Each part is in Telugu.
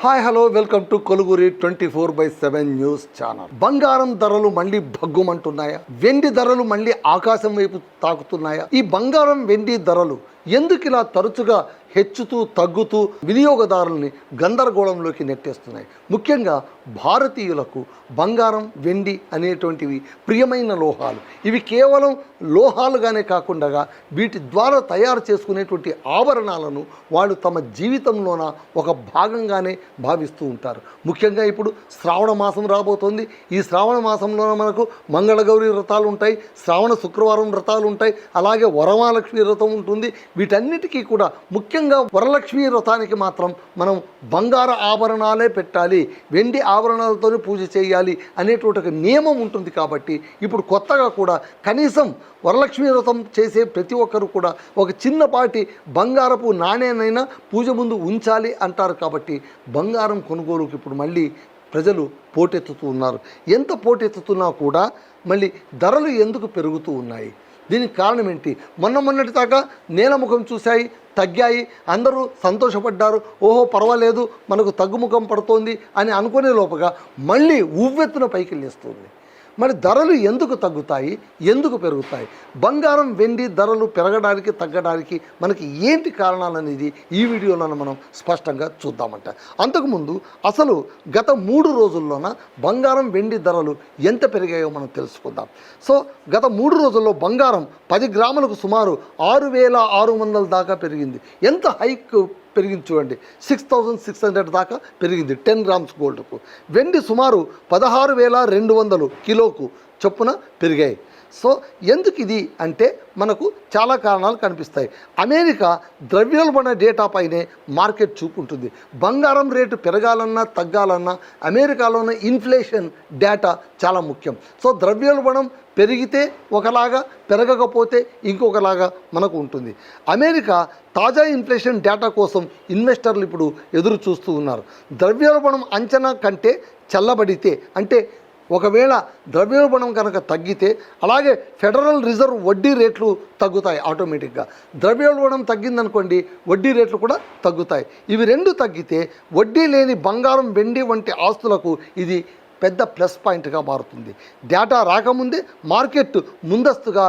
Hi hello welcome to కొలుగురి 24/7 news channel. బంగారం ధరలు మళ్ళీ భగ్గుమంటున్నాయా? వెండి ధరలు మళ్ళీ ఆకాశం వైపు తాకుతున్నాయా? ఈ బంగారం వెండి ధరలు ఎందుకు ఇలా తరచుగా హెచ్చుతూ తగ్గుతూ వినియోగదారుల్ని గందరగోళంలోకి నెట్టేస్తున్నాయి? ముఖ్యంగా భారతీయులకు బంగారం వెండి అనేటువంటివి ప్రియమైన లోహాలు. ఇవి కేవలం లోహాలుగానే కాకుండా వీటి ద్వారా తయారు చేసుకునేటువంటి ఆభరణాలను వాళ్ళు తమ జీవితంలోన ఒక భాగంగానే భావిస్తూ ఉంటారు. ముఖ్యంగా ఇప్పుడు శ్రావణ మాసం రాబోతోంది. ఈ శ్రావణ మాసంలోన మనకు మంగళగౌరి వ్రతాలు ఉంటాయి, శ్రావణ శుక్రవారం వ్రతాలు ఉంటాయి, అలాగే వరమహాలక్ష్మి వ్రతం ఉంటుంది. వీటన్నిటికీ కూడా ముఖ్యంగా వరలక్ష్మి వ్రతానికి మాత్రం మనం బంగార ఆభరణాలే పెట్టాలి, వెండి ఆభరణాలతోనే పూజ చేయాలి అనేటువంటి ఒక నియమం ఉంటుంది. కాబట్టి ఇప్పుడు కొత్తగా కూడా కనీసం వరలక్ష్మి వ్రతం చేసే ప్రతి ఒక్కరు కూడా ఒక చిన్నపాటి బంగారపు నాణేనైనా పూజ ముందు ఉంచాలి అంటారు. కాబట్టి బంగారం కొనుగోలుకి ఇప్పుడు మళ్ళీ ప్రజలు పోటెత్తుతూ ఉన్నారు. ఎంత పోటెత్తుతున్నా కూడా మళ్ళీ ధరలు ఎందుకు పెరుగుతూ ఉన్నాయి? దీనికి కారణం ఏంటి? మొన్నటి దాకా నేలముఖం చూశాయి, తగ్గాయి, అందరూ సంతోషపడ్డారు. ఓహో పర్వాలేదు మనకు తగ్గుముఖం పడుతోంది అని అనుకునే లోపగా మళ్ళీ ఉవ్వెత్తున పైకి లేస్తుంది. మరి ధరలు ఎందుకు తగ్గుతాయి, ఎందుకు పెరుగుతాయి? బంగారం వెండి ధరలు పెరగడానికి తగ్గడానికి మనకి ఏంటి కారణాలు అనేది ఈ వీడియోలో మనం స్పష్టంగా చూద్దామంట. అంతకుముందు అసలు గత 3 రోజుల్లోన బంగారం వెండి ధరలు ఎంత పెరిగాయో మనం తెలుసుకుందాం. సో గత 3 రోజుల్లో బంగారం 10 గ్రాములకు సుమారు 6,600 దాకా పెరిగింది. ఎంత హైక్ పెరిగింది చూడండి, 6,600 దాకా పెరిగింది 10 గ్రామ్స్ గోల్డ్కు. వెండి సుమారు 16,200 కిలోకు చొప్పున పెరిగాయి. సో ఎందుకు ఇది అంటే మనకు చాలా కారణాలు కనిపిస్తాయి. అమెరికా ద్రవ్యోల్బణ డేటా పైనే మార్కెట్ చూపుంటుంది. బంగారం రేటు పెరగాలన్నా తగ్గాలన్నా అమెరికాలోని ఇన్ఫ్లేషన్ డేటా చాలా ముఖ్యం. సో ద్రవ్యోల్బణం పెరిగితే ఒకలాగా, పెరగకపోతే ఇంకొకలాగా మనకు ఉంటుంది. అమెరికా తాజా ఇన్ఫ్లేషన్ డేటా కోసం ఇన్వెస్టర్లు ఇప్పుడు ఎదురు చూస్తూ ఉన్నారు. ద్రవ్యోల్బణం అంచనా కంటే చల్లబడితే, అంటే ఒకవేళ ద్రవ్యోల్బణం కనుక తగ్గితే, అలాగే ఫెడరల్ రిజర్వ్ వడ్డీ రేట్లు తగ్గుతాయి ఆటోమేటిక్గా. ద్రవ్యోల్బణం తగ్గిందనుకోండి, వడ్డీ రేట్లు కూడా తగ్గుతాయి. ఇవి రెండు తగ్గితే వడ్డీ లేని బంగారం వెండి వంటి ఆస్తులకు ఇది పెద్ద ప్లస్ పాయింట్గా మారుతుంది. డేటా రాకముందే మార్కెట్ ముందస్తుగా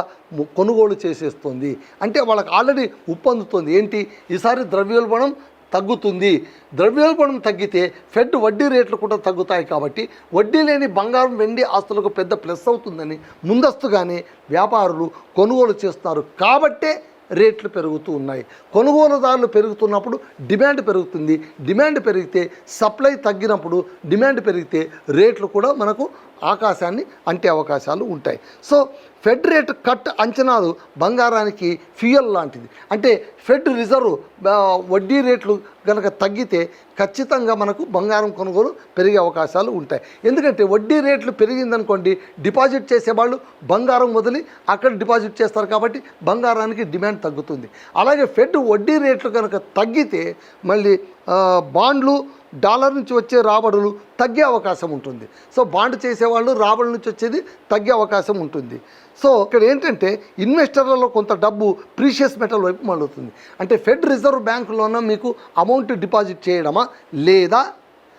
కొనుగోలు చేసేస్తుంది. అంటే వాళ్ళకి ఆల్రెడీ ఉప్పొందుతుంది. ఏంటి, ఈసారి ద్రవ్యోల్బణం తగ్గుతుంది. ద్రవ్యోల్బణం తగ్గితే ఫెడ్ వడ్డీ రేట్లు కూడా తగ్గుతాయి. కాబట్టి వడ్డీ లేని బంగారం వెండి ఆస్తులకు పెద్ద ప్లస్ అవుతుందని ముందస్తుగానే వ్యాపారులు కొనుగోలు చేస్తారు. కాబట్టే రేట్లు పెరుగుతూ ఉన్నాయి. కొనుగోలుదారులు పెరుగుతున్నప్పుడు డిమాండ్ పెరుగుతుంది. డిమాండ్ పెరిగితే సప్లై తగ్గినప్పుడు డిమాండ్ పెరిగితే రేట్లు కూడా మనకు ఆకాశాన్ని అంటే అవకాశాలు ఉంటాయి. సో ఫెడ్ రేట్ కట్ అంచనాలు బంగారానికి ఫ్యూయల్ లాంటిది. అంటే ఫెడ్ రిజర్వ్ వడ్డీ రేట్లు కనుక తగ్గితే ఖచ్చితంగా మనకు బంగారం కొనుగోలు పెరిగే అవకాశాలు ఉంటాయి. ఎందుకంటే వడ్డీ రేట్లు పెరిగిందనుకోండి, డిపాజిట్ చేసేవాళ్ళు బంగారం వదిలి అక్కడ డిపాజిట్ చేస్తారు. కాబట్టి బంగారానికి డిమాండ్ తగ్గుతుంది. అలాగే ఫెడ్ వడ్డీ రేట్లు కనుక తగ్గితే మళ్ళీ బాండ్లు, డాలర్ నుంచి వచ్చే రాబడులు తగ్గే అవకాశం ఉంటుంది. సో బాండ్ చేసేవాళ్ళు రాబడుల నుంచి వచ్చేది తగ్గే అవకాశం ఉంటుంది. సో ఇక్కడ ఏంటంటే ఇన్వెస్టర్లలో కొంత డబ్బు ప్రీషియస్ మెటల్ వైపు మళ్ళుతుంది. అంటే ఫెడ్ రిజర్వ్ బ్యాంకులోన మీకు అమౌంట్ డిపాజిట్ చేయడమా లేదా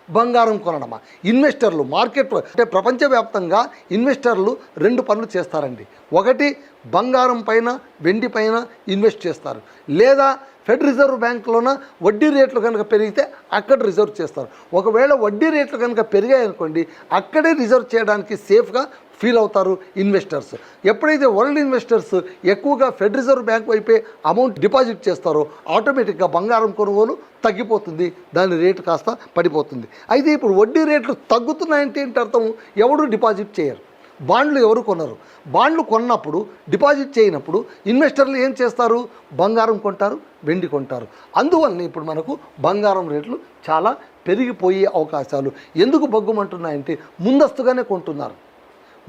బంగారం కొనడమా? ఇన్వెస్టర్లు మార్కెట్ అంటే ప్రపంచవ్యాప్తంగా ఇన్వెస్టర్లు 2 పనులు చేస్తారండి. ఒకటి బంగారం పైన వెండి పైన ఇన్వెస్ట్ చేస్తారు, లేదా ఫెడ్ రిజర్వ్ బ్యాంకులోన వడ్డీ రేట్లు కనుక పెరిగితే అక్కడ రిజర్వ్ చేస్తారు. ఒకవేళ వడ్డీ రేట్లు కనుక పెరిగాయనుకోండి, అక్కడే రిజర్వ్ చేయడానికి సేఫ్గా ఫీల్ అవుతారు ఇన్వెస్టర్స్. ఎప్పుడైతే వరల్డ్ ఇన్వెస్టర్స్ ఎక్కువగా ఫెడ్ రిజర్వ్ బ్యాంక్ వైపే అమౌంట్ డిపాజిట్ చేస్తారో ఆటోమేటిక్గా బంగారం కొనుగోలు తగ్గిపోతుంది, దాని రేటు కాస్త పడిపోతుంది. అయితే ఇప్పుడు వడ్డీ రేట్లు తగ్గుతున్నాయంటే ఏంటి అర్థం? ఎవరు డిపాజిట్ చేయరు, బాండ్లు ఎవరు కొనరు. బాండ్లు కొన్నప్పుడు డిపాజిట్ చేయనప్పుడు ఇన్వెస్టర్లు ఏం చేస్తారు? బంగారం కొంటారు, వెండి కొంటారు. అందువల్ల ఇప్పుడు మనకు బంగారం రేట్లు చాలా పెరిగిపోయే అవకాశాలు. ఎందుకు బగ్గుమంటున్నాయంటే ముందస్తుగానే కొంటున్నారు.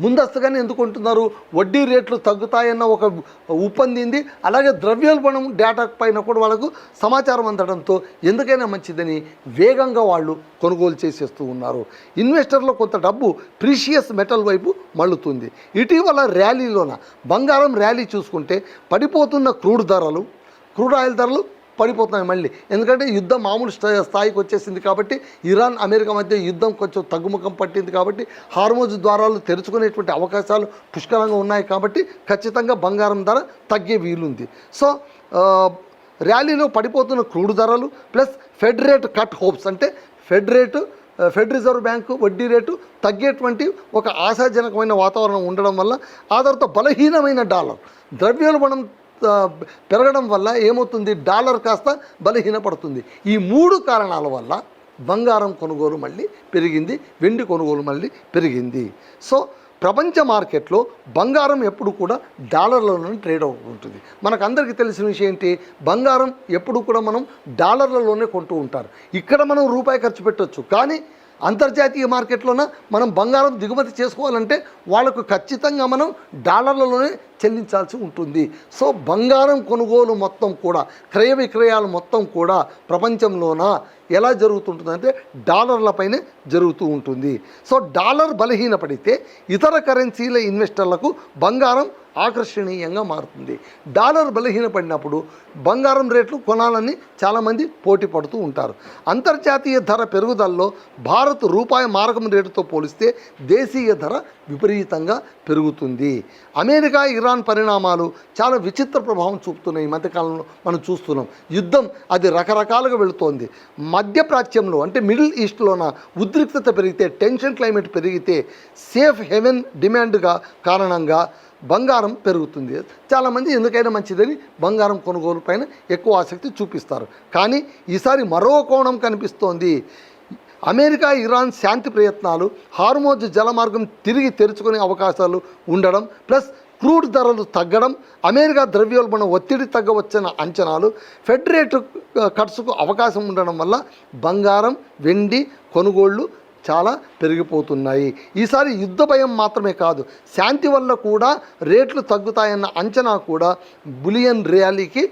ముందస్తుగానే ఎందుకు కొంటున్నారు? వడ్డీ రేట్లు తగ్గుతాయన్న ఒక ఉప్పొందింది. అలాగే ద్రవ్యోల్బణం డేటా పైన కూడా వాళ్ళకు సమాచారం అందడంతో ఎందుకైనా మంచిదని వేగంగా వాళ్ళు కొనుగోలు చేసేస్తూ ఉన్నారు. ఇన్వెస్టర్లో కొంత డబ్బు ప్రీషియస్ మెటల్ వైపు మళ్ళుతుంది. ఇటీవల ర్యాలీలోన బంగారం ర్యాలీ చూసుకుంటే పడిపోతున్న క్రూడ్ ఆయిల్ ధరలు పడిపోతున్నాయి మళ్ళీ. ఎందుకంటే యుద్ధం మామూలు స్థాయికి వచ్చేసింది కాబట్టి, ఇరాన్ అమెరికా మధ్య యుద్ధం కొంచెం తగ్గుముఖం పట్టింది కాబట్టి, హార్మోజ్ ద్వారాలు తెరుచుకునేటువంటి అవకాశాలు పుష్కలంగా ఉన్నాయి కాబట్టి ఖచ్చితంగా బంగారం ధర తగ్గే వీలుంది. సో ర్యాలీలో పడిపోతున్న క్రూడ్ ధరలు plus fed rate cut hopes, అంటే ఫెడ్ రిజర్వ్ బ్యాంకు వడ్డీ రేటు తగ్గేటువంటి ఒక ఆశాజనకమైన వాతావరణం ఉండడం వల్ల, ఆ తర్వాత బలహీనమైన డాలర్, ద్రవ్యోల్బణం పెరగడం వల్ల ఏమవుతుంది, డాలర్ కాస్త బలహీనపడుతుంది. ఈ 3 కారణాల వల్ల బంగారం కొనుగోలు మళ్ళీ పెరిగింది, వెండి కొనుగోలు మళ్ళీ పెరిగింది. సో ప్రపంచ మార్కెట్లో బంగారం ఎప్పుడు కూడా డాలర్లలోనే ట్రేడ్ అవుతుంటుంది. మనకు అందరికీ తెలిసిన విషయం ఏంటి, బంగారం ఎప్పుడు కూడా మనం డాలర్లలోనే కొంటూ ఉంటారు. ఇక్కడ మనం రూపాయి ఖర్చు పెట్టవచ్చు, కానీ అంతర్జాతీయ మార్కెట్లోన మనం బంగారం దిగుమతి చేసుకోవాలంటే వాళ్ళకు ఖచ్చితంగా మనం డాలర్లలోనే చెల్లించాల్సి ఉంటుంది. సో బంగారం కొనుగోలు మొత్తం కూడా, క్రయ విక్రయాలు మొత్తం కూడా ప్రపంచంలోన ఎలా జరుగుతుంటుందంటే డాలర్లపైనే జరుగుతూ ఉంటుంది. సో డాలర్ బలహీనపడితే ఇతర కరెన్సీల ఇన్వెస్టర్లకు బంగారం ఆకర్షణీయంగా మారుతుంది. డాలర్ బలహీనపడినప్పుడు బంగారం రేట్లు కొనాలని చాలామంది పోటీ పడుతూ ఉంటారు. అంతర్జాతీయ ధర పెరుగుదలలో భారత్ రూపాయి మారకం రేటుతో పోలిస్తే దేశీయ ధర విపరీతంగా పెరుగుతుంది. అమెరికా ఇరాన్ పరిణామాలు చాలా విచిత్ర ప్రభావం చూపుతున్నాయి. ఈ మధ్యకాలంలో మనం చూస్తున్నాం. యుద్ధం అది రకరకాలుగా వెళుతోంది. మధ్యప్రాచ్యంలో అంటే మిడిల్ ఈస్ట్లోన ఉద్రిక్తత పెరిగితే, టెన్షన్ క్లైమేట్ పెరిగితే సేఫ్ హెవెన్ డిమాండ్గా కారణంగా బంగారం పెరుగుతుంది. చాలామంది ఎందుకైనా మంచిదని బంగారం కొనుగోలు పైన ఎక్కువ ఆసక్తి చూపిస్తారు. కానీ ఈసారి మరో కోణం కనిపిస్తోంది. అమెరికా ఇరాన్ శాంతి ప్రయత్నాలు, హార్మోజ్ జలమార్గం తిరిగి తెరుచుకునే అవకాశాలు ఉండడం, ప్లస్ క్రూడ్ ధరలు తగ్గడం, అమెరికా ద్రవ్యోల్బణ ఒత్తిడి తగ్గవచ్చన్న అంచనాలు, ఫెడ్ రేటు కట్స్కు అవకాశం ఉండడం వల్ల బంగారం, వెండి కొనుగోళ్లు చాలా పెరిగిపోతున్నాయి. ఈసారి యుద్ధ భయం మాత్రమే కాదు, శాంతి వల్ల కూడా రేట్లు తగ్గుతాయన్న అంచనా కూడా బులియన్ ర్యాలీకి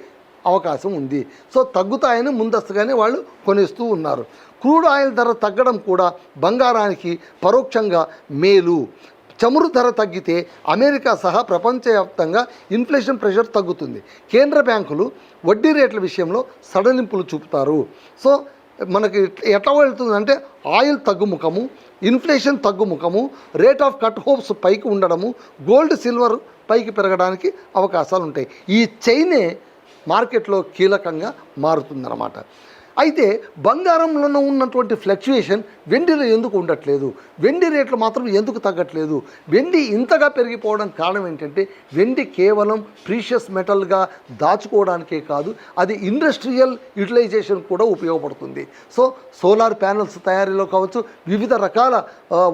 అవకాశం ఉంది. సో తగ్గుతాయని ముందస్తుగానే వాళ్ళు కొనేస్తూ ఉన్నారు. క్రూడ్ ఆయిల్ ధర తగ్గడం కూడా బంగారానికి పరోక్షంగా మేలు. చమురు ధర తగ్గితే అమెరికా సహా ప్రపంచవ్యాప్తంగా ఇన్ఫ్లేషన్ ప్రెషర్ తగ్గుతుంది. కేంద్ర బ్యాంకులు వడ్డీ రేట్ల విషయంలో సడలింపులు చూపుతారు. సో మనకి ఎట్లా వెళ్తుందంటే ఆయిల్ తగ్గుముఖము, ఇన్ఫ్లేషన్ తగ్గుముఖము, రేట్ ఆఫ్ కట్ హోప్స్ పైకి ఉండడము, గోల్డ్ సిల్వర్ పైకి పెరగడానికి అవకాశాలు ఉంటాయి. ఈ చైనే మార్కెట్లో కీలకంగా మారుతుందన్నమాట. అయితే బంగారంలో ఉన్నటువంటి ఫ్లక్చుయేషన్ వెండిలో ఎందుకు ఉండట్లేదు, వెండి రేట్లు మాత్రం ఎందుకు తగ్గట్లేదు? వెండి ఇంతగా పెరిగిపోవడం కారణం ఏంటంటే, వెండి కేవలం ప్రీషియస్ మెటల్గా దాచుకోవడానికే కాదు, అది ఇండస్ట్రియల్ యూటిలైజేషన్ కూడా ఉపయోగపడుతుంది. సో సోలార్ ప్యానల్స్ తయారీలో కావచ్చు, వివిధ రకాల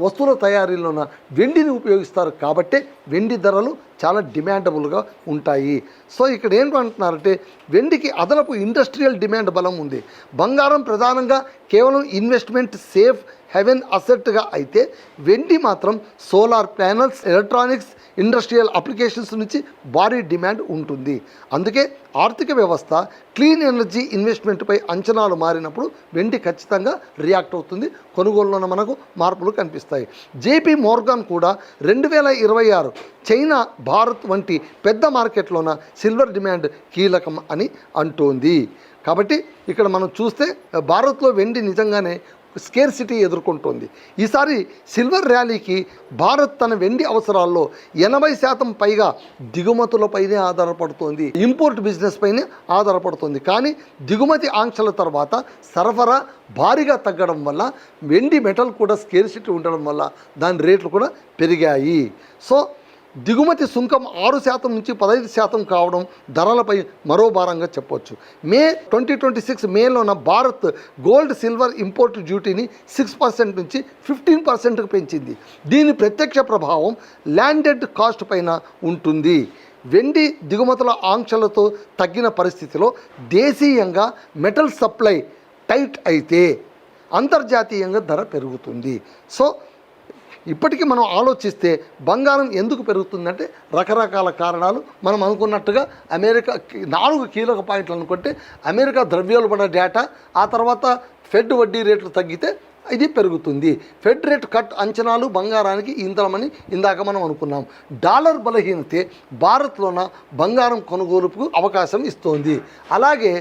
వస్తువుల తయారీలోన వెండిని ఉపయోగిస్తారు. కాబట్టే వెండి ధరలు చాలా డిమాండబుల్గా ఉంటాయి. సో ఇక్కడ ఏంటంటున్నారంటే, వెండికి అదనపు ఇండస్ట్రియల్ డిమాండ్ బలం ఉంది. బంగారం ప్రధానంగా కేవలం ఇన్వెస్ట్మెంట్ సేఫ్ హెవెన్ అసెట్గా అయితే, వెండి మాత్రం solar panels, electronics, industrial applications నుంచి భారీ డిమాండ్ ఉంటుంది. అందుకే ఆర్థిక వ్యవస్థ క్లీన్ ఎనర్జీ ఇన్వెస్ట్మెంట్పై అంచనాలు మారినప్పుడు వెండి ఖచ్చితంగా రియాక్ట్ అవుతుంది. కొనుగోలులోనే మనకు మార్పులు కనిపిస్తాయి. జేపీ మోర్గాన్ కూడా 2026 చైనా, భారత్ వంటి పెద్ద మార్కెట్లోన సిల్వర్ డిమాండ్ కీలకం అని అంటోంది. కాబట్టి ఇక్కడ మనం చూస్తే భారత్లో వెండి నిజంగానే స్కేర్సిటీ ఎదుర్కొంటోంది. ఈసారి సిల్వర్ ర్యాలీకి భారత్ తన వెండి అవసరాల్లో 80% పైగా దిగుమతులపైనే ఆధారపడుతోంది, ఇంపోర్ట్ బిజినెస్ పైనే ఆధారపడుతుంది. కానీ దిగుమతి ఆంక్షల తర్వాత సరఫరా భారీగా తగ్గడం వల్ల, వెండి మెటల్ కూడా స్కేర్సిటీ ఉండడం వల్ల దాని రేట్లు కూడా పెరిగాయి. సో దిగుమతి సుంకం 6% నుంచి 15% కావడం ధరలపై మరో భారంగా చెప్పవచ్చు. మే 2026 మేలోన భారత్ గోల్డ్ సిల్వర్ ఇంపోర్ట్ డ్యూటీని 6% నుంచి 15%కు పెంచింది. దీని ప్రత్యక్ష ప్రభావం ల్యాండెడ్ కాస్ట్ పైన ఉంటుంది. వెండి దిగుమతుల ఆంక్షలతో తగ్గిన పరిస్థితిలో దేశీయంగా మెటల్ సప్లై టైట్ అయితే అంతర్జాతీయంగా ధర పెరుగుతుంది. సో ఇప్పటికీ మనం ఆలోచిస్తే బంగారం ఎందుకు పెరుగుతుందంటే రకరకాల కారణాలు. మనం అనుకున్నట్టుగా అమెరికా 4 కీలక పాయింట్లు అనుకుంటే, అమెరికా ద్రవ్యోల్బణ డేటా, ఆ తర్వాత ఫెడ్ వడ్డీ రేట్లు తగ్గితే ఇది పెరుగుతుంది. ఫెడ్ రేట్ కట్ అంచనాలు బంగారానికి ఇంతమని ఇందాక మనం అనుకున్నాం. డాలర్ బలహీనతే భారత్లోన బంగారం కొనుగోలుకు అవకాశం ఇస్తోంది. అలాగే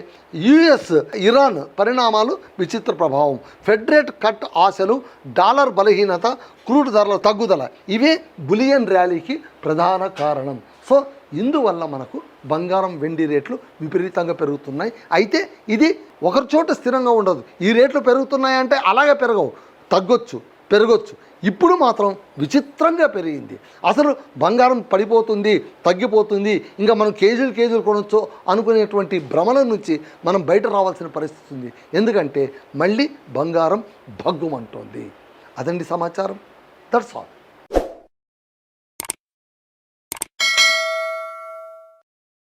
యుఎస్ ఇరాన్ పరిణామాలు విచిత్ర ప్రభావం. ఫెడ్ రేట్ కట్ ఆశలు, డాలర్ బలహీనత, క్రూడ్ ధరల తగ్గుదల ఇవే బులియన్ ర్యాలీకి ప్రధాన కారణం. సో ఇందువల్ల మనకు బంగారం వెండి రేట్లు విపరీతంగా పెరుగుతున్నాయి. అయితే ఇది ఒకరి చోట స్థిరంగా ఉండదు. ఈ రేట్లు పెరుగుతున్నాయంటే అలాగే పెరగవు, తగ్గొచ్చు, పెరగొచ్చు. ఇప్పుడు మాత్రం విచిత్రంగా పెరిగింది. అసలు బంగారం పడిపోతుంది, తగ్గిపోతుంది, ఇంకా మనం కేజీలు కొనొచ్చు అనుకునేటువంటి భ్రమల నుంచి మనం బయట రావాల్సిన పరిస్థితి ఉంది. ఎందుకంటే మళ్ళీ బంగారం భగ్గుమంటోంది. అదండి సమాచారం. That's all.